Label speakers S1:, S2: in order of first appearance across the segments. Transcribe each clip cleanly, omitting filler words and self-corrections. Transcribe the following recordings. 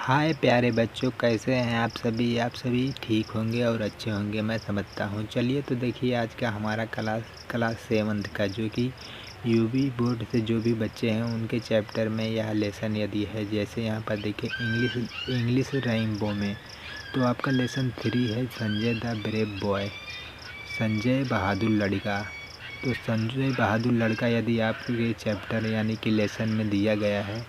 S1: हाय प्यारे बच्चों, कैसे हैं आप सभी ठीक होंगे और अच्छे होंगे मैं समझता हूँ। चलिए तो देखिए आज का हमारा क्लास 7th का जो कि यूपी बोर्ड से जो भी बच्चे हैं उनके चैप्टर में यह लेसन यदि है। जैसे यहाँ पर देखिए इंग्लिश रेनबो में तो आपका लेसन 3 है Sanjay the brave boy, Sanjay बहादुर लड़का। तो संजय बहादुर लड़का यदि आपके चैप्टर यानी कि लेसन में दिया गया है,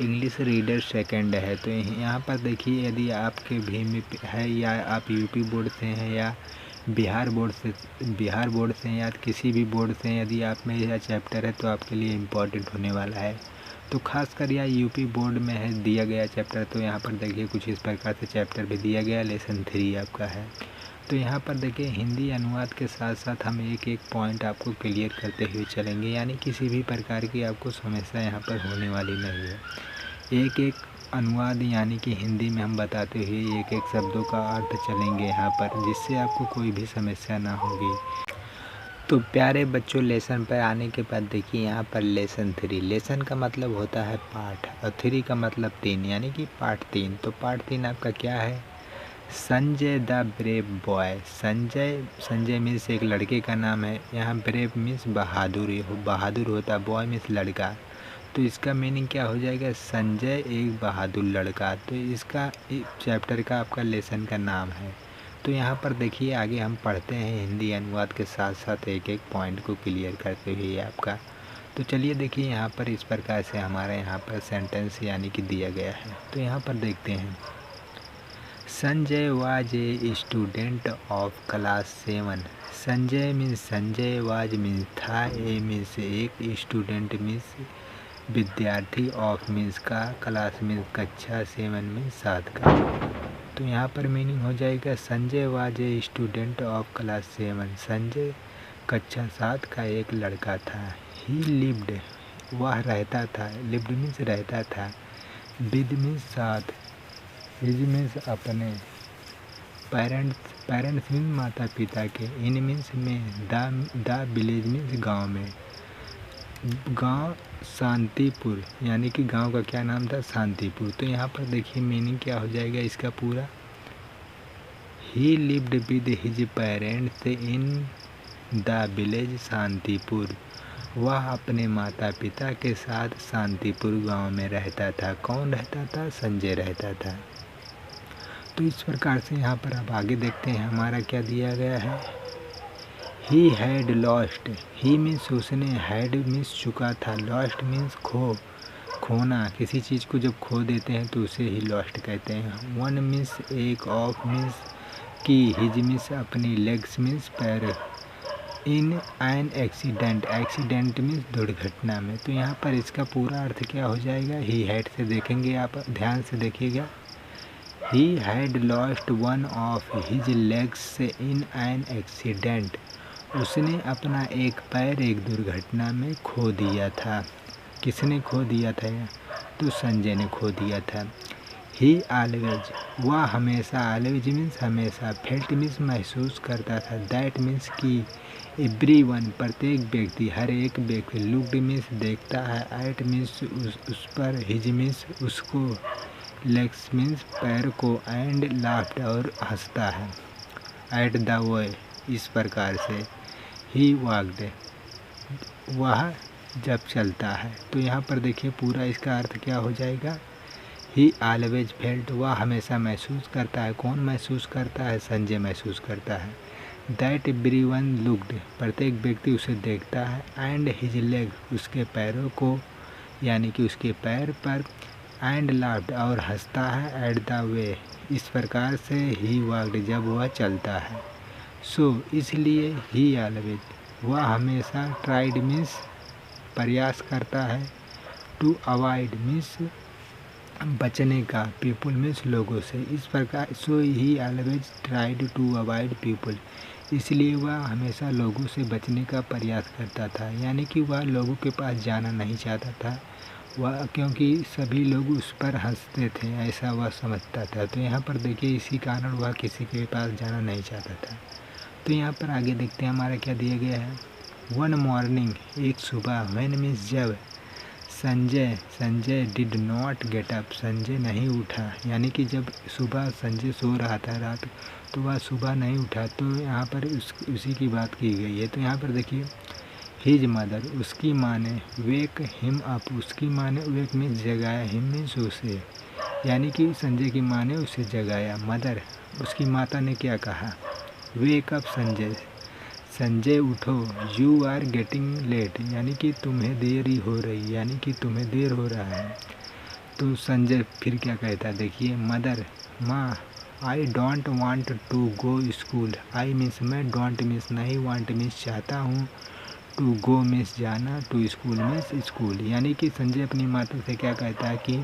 S1: इंग्लिश रीडर सेकंड है। तो यहाँ पर देखिए यदि आपके भीम है या आप यूपी बोर्ड से हैं या बिहार बोर्ड से या किसी भी बोर्ड से यदि आप में यह चैप्टर है तो आपके लिए इम्पोर्टेंट होने वाला है। तो खासकर यह यूपी बोर्ड में है दिया गया चैप्टर। तो यहाँ पर देखिए कुछ इस प्रकार से चैप्टर भी दिया गया, लेसन 3 आपका है। तो यहाँ पर देखिए हिंदी अनुवाद के साथ साथ हम एक एक पॉइंट आपको क्लियर करते हुए चलेंगे, यानी किसी भी प्रकार की आपको समस्या यहाँ पर होने वाली नहीं है। एक एक अनुवाद यानी कि हिंदी में हम बताते हुए एक एक शब्दों का अर्थ चलेंगे यहाँ पर, जिससे आपको कोई भी समस्या ना होगी। तो प्यारे बच्चों, लेसन पर आने के बाद देखिए यहाँ पर लेसन 3, लेसन का मतलब होता है पाठ और 3 का मतलब 3, यानी कि पाठ 3। तो पाठ 3 आपका क्या है? Sanjay the brave boy. Sanjay means एक लड़के का नाम है। यहाँ ब्रेव मीन्स बहादुर होता है, बॉय मीन्स लड़का। तो इसका मीनिंग क्या हो जाएगा? संजय एक बहादुर लड़का। तो इसका चैप्टर का आपका लेसन का नाम है। तो यहाँ पर देखिए आगे हम पढ़ते हैं हिंदी अनुवाद के साथ साथ एक एक पॉइंट को क्लियर करते हुए आपका। तो चलिए देखिए यहाँ पर इस प्रकार से हमारे यहाँ पर सेंटेंस यानी कि दिया गया है। तो यहाँ पर देखते हैं, Sanjay was a student of class 7। Sanjay means Sanjay, was means था, ए मीन्स एक, स्टूडेंट मीन्स विद्यार्थी, ऑफ मीन्स का, क्लास मीन्स कक्षा, 7 मीन्स 7 का। तो यहाँ पर मीनिंग हो जाएगा Sanjay was a student of class 7। Sanjay कक्षा 7 का एक लड़का था। ही लिव्ड, वह रहता था, लिव्ड मीन्स रहता था, विद मीन्स साथ, हिज मीन्स अपने, पेरेंट्स मीन्स माता पिता के, इन मीन्स में, द विलेज मीन्स गांव में, गांव शांतिपुर, यानी कि गांव का क्या नाम था? शांतिपुर। तो यहाँ पर देखिए मीनिंग क्या हो जाएगा इसका पूरा, ही lived with his parents in the village Shantipur. वह अपने माता पिता के साथ शांतिपुर गांव में रहता था। कौन रहता था? संजय रहता था। तो इस प्रकार से यहाँ पर अब आगे देखते हैं हमारा क्या दिया गया है। He had lost, he means उसने, हैड मीन्स चुका था, लॉस्ट मीन्स खोना। किसी चीज़ को जब खो देते हैं तो उसे ही लॉस्ट कहते हैं। वन मीन्स एक, ऑफ मीन्स की, हिज मीन्स अपनी, लेग्स मीन्स पैर, in an accident, accident means दुर्घटना में। तो यहाँ पर इसका पूरा अर्थ क्या हो जाएगा? ही हैड से देखेंगे, आप ध्यान से देखिएगा। He had lost one of his legs in an accident. उसने अपना एक पैर एक दुर्घटना में खो दिया था। किसने खो दिया था? तो संजय ने खो दिया था। He always, वह हमेशा, always मीन्स हमेशा, felt मीन्स महसूस करता था, that मीन्स कि, everyone प्रत्येक व्यक्ति, हर एक व्यक्ति, looked मीन्स देखता है, at मीन्स उस पर, his मीन्स उसको, लेग्स मीन्स पैर को, एंड लाफ्ट और हंसता है, एट द वे इस प्रकार से, ही वॉक्ड वह जब चलता है। तो यहाँ पर देखिए पूरा इसका अर्थ क्या हो जाएगा। ही ऑलवेज फेल्ट, वह हमेशा महसूस करता है। कौन महसूस करता है? संजय महसूस करता है। दैट एवरीवन लुक्ड, प्रत्येक व्यक्ति उसे देखता है, एंड हिज लेग, उसके पैरों को, यानी कि उसके पैर पर, एंड लाफ्ड और हंसता है, एट द वे इस प्रकार से, ही वॉक्ड जब वह चलता है। सो इसलिए, ही ऑलवेज वह हमेशा, ट्राइड मीन्स प्रयास करता है, टू अवॉइड मीन्स बचने का, पीपुल मीन्स लोगों से, इस प्रकार। So he always tried to avoid people, इसलिए वह हमेशा लोगों से बचने का प्रयास करता था, यानी कि वह लोगों के पास जाना नहीं चाहता था वह, क्योंकि सभी लोग उस पर हंसते थे, ऐसा वह समझता था। तो यहाँ पर देखिए इसी कारण वह किसी के पास जाना नहीं चाहता था। तो यहाँ पर आगे देखते हैं हमारा क्या दिया गया है। वन मॉर्निंग, एक सुबह, व्हेन मीन्स जब, Sanjay Sanjay did not get up, Sanjay नहीं उठा, यानी कि जब सुबह संजय सो रहा था रात, तो वह सुबह नहीं उठा, तो यहाँ पर उसी की बात की गई है। तो यहाँ पर देखिए हिज मदर, उसकी माँ ने वेक हिम अप, उसकी माँ ने वेक में जगाया, हिम मीन्स उसे, यानी कि संजय की माँ ने उसे जगाया। मदर, उसकी माता ने क्या कहा, वेक अप संजय, संजय उठो, यू आर गेटिंग लेट, यानी कि तुम्हें देरी हो रही, यानी कि तुम्हें देर हो रहा है। तो संजय फिर क्या कहता है, देखिए मदर, माँ, I don't want to go school, I means मैं, डोंट मीन्स नहीं, वांट मीन्स चाहता हूँ, टू गो मीन्स जाना, टू स्कूल मीन्स स्कूल, यानी कि संजय अपनी माता से क्या कहता है कि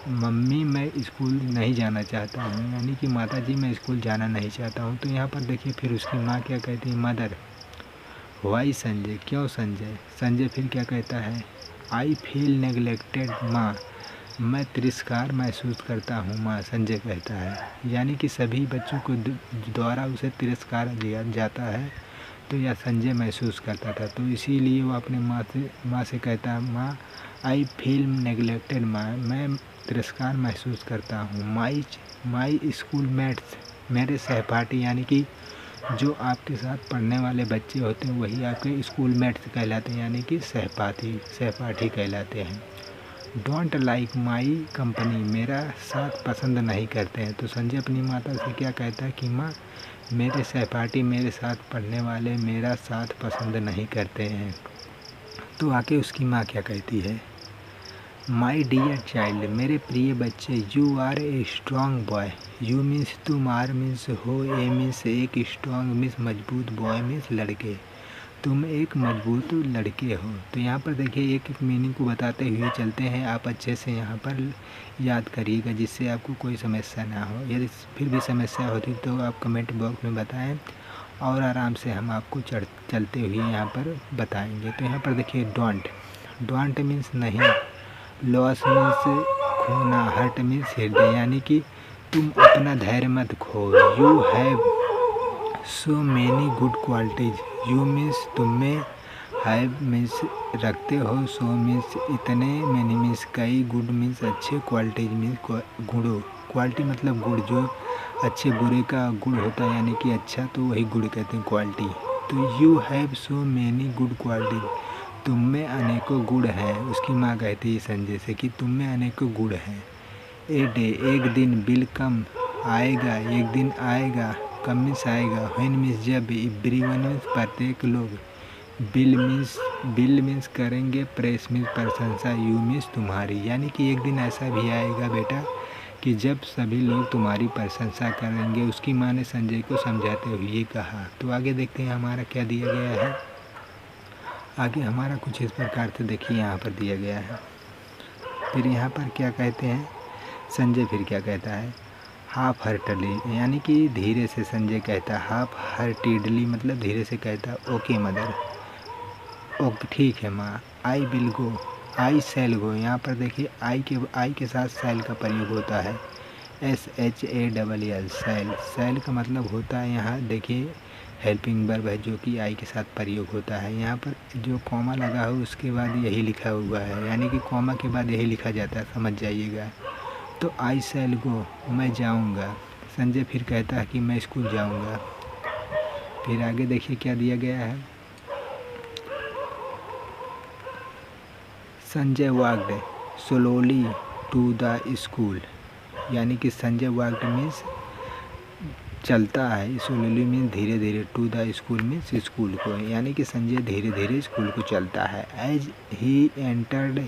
S1: मम्मी मैं स्कूल नहीं जाना चाहता हूँ, यानी कि माता जी मैं स्कूल जाना नहीं चाहता हूँ। तो यहाँ पर देखिए फिर उसकी माँ क्या कहती है, मदर, वाई संजय, क्यों संजय। संजय फिर क्या कहता है, आई फील नेगलेक्टेड माँ, मैं तिरस्कार महसूस करता हूँ माँ, संजय कहता है, यानी कि सभी बच्चों को द्वारा उसे तिरस्कार दिया जाता है, तो यह संजय महसूस करता था। तो इसीलिए वो अपने माँ से कहता है, माँ आई फील नेगलेक्टेड माँ, मैं तिरस्कार महसूस करता हूँ। माई स्कूल मेट्स, मेरे सहपाठी, यानी कि जो आपके साथ पढ़ने वाले बच्चे होते हैं वही आपके स्कूल मेट्स कहलाते हैं, यानी कि सहपाठी कहलाते हैं। डोंट लाइक माई कंपनी, मेरा साथ पसंद नहीं करते हैं। तो संजय अपनी माता से क्या कहता है कि माँ, मेरे सहपाठी, मेरे साथ पढ़ने वाले मेरा साथ पसंद नहीं करते हैं। तो आके उसकी माँ क्या कहती है, माई डियर चाइल्ड, मेरे प्रिय बच्चे, you are a strong boy, you means तुम, आर मीन्स हो, ए मीन्स एक, स्ट्रॉन्ग मीन्स मजबूत, बॉय मीन्स लड़के, तुम एक मजबूत लड़के हो। तो यहाँ पर देखिए एक एक मीनिंग को बताते हुए चलते हैं, आप अच्छे से यहाँ पर याद करिएगा जिससे आपको कोई समस्या ना हो। यदि फिर भी समस्या होती तो आप कमेंट बॉक्स में बताएं और आराम से हम आपको चलते हुए यहाँ पर बताएंगे। तो यहाँ पर देखिए डोंट मीन्स नहीं, लॉस मीन्स खोना, हर्ट मीन्स हृदय, यानी कि तुम अपना धैर्य मत खो। You have so many good qualities, you means तुम में, हैव मीन्स रखते हो, सो मीन्स इतने, मैनी मीन्स कई, गुड मीन्स अच्छे, क्वालिटीज मीन्स गुणों, क्वालिटी मतलब गुण, जो अच्छे बुरे का गुण होता है यानी कि अच्छा, तो वही गुण कहते हैं क्वालिटी। तो you have so many good qualities, तुम में अनेकों गुण हैं। उसकी माँ कहती है संजय से कि तुम में अनेकों गुण हैं। ए डे, एक दिन, बिल कम, आएगा, एक दिन आएगा, कम मीन्स आएगा, व्हेन मीन्स जब, एवरीवन मीन्स प्रत्येक लोग, बिल मीन्स करेंगे, प्रेस मीन्स प्रशंसा, यू मीन्स तुम्हारी, यानी कि एक दिन ऐसा भी आएगा बेटा कि जब सभी लोग तुम्हारी प्रशंसा करेंगे, उसकी माँ ने संजय को समझाते हुए कहा। तो आगे देखते हैं हमारा क्या दिया गया है। आगे हमारा कुछ इस प्रकार से देखिए यहाँ पर दिया गया है। फिर यहाँ पर क्या कहते हैं, संजय फिर क्या कहता है, हाफ हर्टली, यानी कि धीरे से संजय कहता है, हाफ हर्टिडली मतलब धीरे से कहता है, ओके मदर, ओके ठीक है माँ, आई विल गो, आई शैल गो, यहाँ पर देखिए आई के साथ शैल का प्रयोग होता है, SHALL, शैल का मतलब होता है, यहाँ देखिए हेल्पिंग वर्ब है जो कि आई के साथ प्रयोग होता है। यहाँ पर जो कॉमा लगा हो उसके बाद यही लिखा हुआ है, यानी कि कॉमा के बाद यही लिखा जाता है, समझ जाइएगा। तो आई शैल गो, मैं जाऊँगा। संजय फिर कहता है कि मैं स्कूल जाऊँगा। फिर आगे देखिए क्या दिया गया है, Sanjay walked slowly to the school, यानी कि संजय वॉक्ड मीन्स चलता है, स्लोली मीन्स धीरे धीरे, to the school means school को, यानी कि संजय धीरे धीरे स्कूल को चलता है। As he entered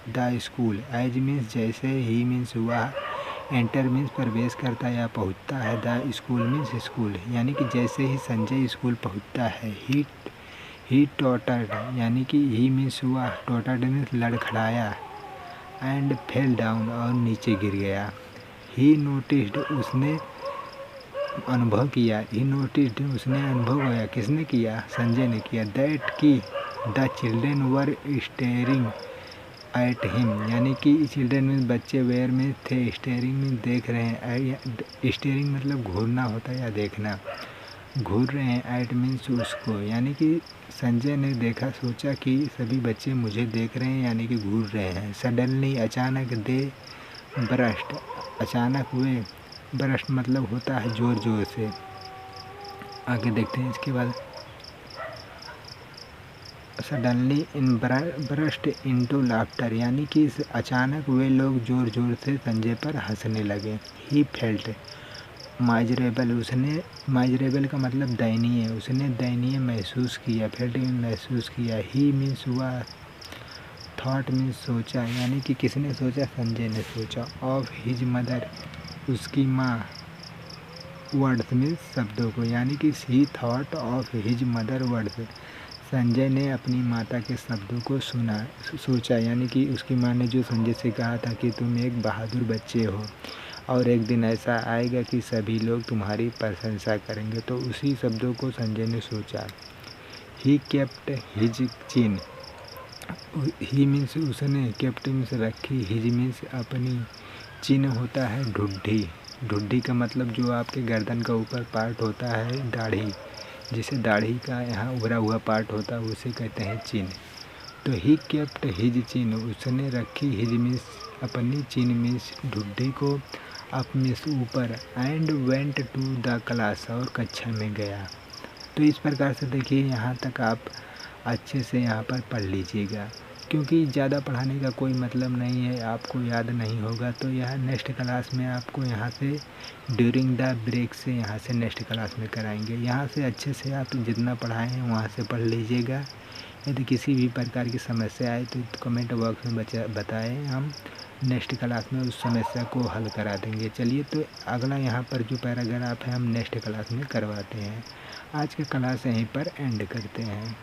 S1: the school, as means जैसे, ही मीन्स वह, एंटर मीन्स प्रवेश करता या पहुंचता है, द स्कूल मीन्स स्कूल, यानी कि जैसे ही संजय स्कूल पहुंचता है। ही टॉटर्ड, यानी कि ही मीन्स हुआ, टॉटर्ड मीन्स लड़खड़ाया, एंड फेल डाउन और नीचे गिर गया। ही नोटिस्ड, उसने अनुभव किया, ही नोटिस्ड उसने अनुभव किया, किसने किया, संजय ने किया, दैट कि the children were staring at him, यानी कि चिल्ड्रेन मीन्स बच्चे, वेयर में थे, स्टेयरिंग मीन्स देख रहे हैं, स्टेयरिंग मतलब घूरना होता है या देखना, घूर रहे हैं एट मीन्स उसको, यानी कि संजय ने देखा, सोचा कि सभी बच्चे मुझे देख रहे हैं, यानी कि घूर रहे हैं। सडनली अचानक, दे बरस्ट, अचानक वे, बरस्ट मतलब होता है ज़ोर ज़ोर से। आगे देखते हैं इसके बाद, suddenly in burst into laughter, यानी कि अचानक वे लोग ज़ोर ज़ोर से संजय पर हंसने लगे। ही फेल्ट माइजरेबल, उसने, माइजरेबल का मतलब दयनीय, उसने दयनीय महसूस किया, फेल्ट महसूस किया। ही मीन्स हुआ, थॉट मीन्स सोचा, यानी कि किसने सोचा, संजय ने सोचा। ऑफ हिज मदर, उसकी माँ, वर्ड्स मीन्स शब्दों को, यानी कि ही thought of his mother words, Sanjay ने अपनी माता के शब्दों को सुना, सोचा, यानी कि उसकी माँ ने जो संजय से कहा था कि तुम एक बहादुर बच्चे हो और एक दिन ऐसा आएगा कि सभी लोग तुम्हारी प्रशंसा करेंगे, तो उसी शब्दों को संजय ने सोचा। He kept his chin, he means उसने, केप्ट मीन्स रखी, हिज मीन्स अपनी, चिन होता है ढुड्ढी, ढुड्ढी का मतलब जो आपके गर्दन का ऊपर पार्ट होता है, दाढ़ी, जिसे दाढ़ी का यहाँ उभरा हुआ पार्ट होता है उसे कहते हैं चिन। तो ही केप्ट हिज चिन, उसने रखी, हिज मीन्स अपनी, चिन मीन्स ढुड्ढी को, अप मीन्स ऊपर, and went to the class, और कक्षा में गया। तो इस प्रकार से देखिए यहाँ तक आप अच्छे से यहाँ पर पढ़ लीजिएगा, क्योंकि ज़्यादा पढ़ाने का कोई मतलब नहीं है, आपको याद नहीं होगा तो यह नेक्स्ट क्लास में आपको यहाँ से ड्यूरिंग द ब्रेक से यहाँ से नेक्स्ट क्लास में कराएंगे। यहाँ से अच्छे से आप जितना पढ़ाए हैं वहाँ से पढ़ लीजिएगा। यदि किसी भी प्रकार की समस्या आए तो कमेंट बॉक्स में बताएं, हम नेक्स्ट क्लास में उस समस्या को हल करा देंगे। चलिए, तो अगला यहाँ पर जो पैराग्राफ है हम नेक्स्ट क्लास में करवाते हैं। आज का क्लास यहीं पर एंड करते हैं।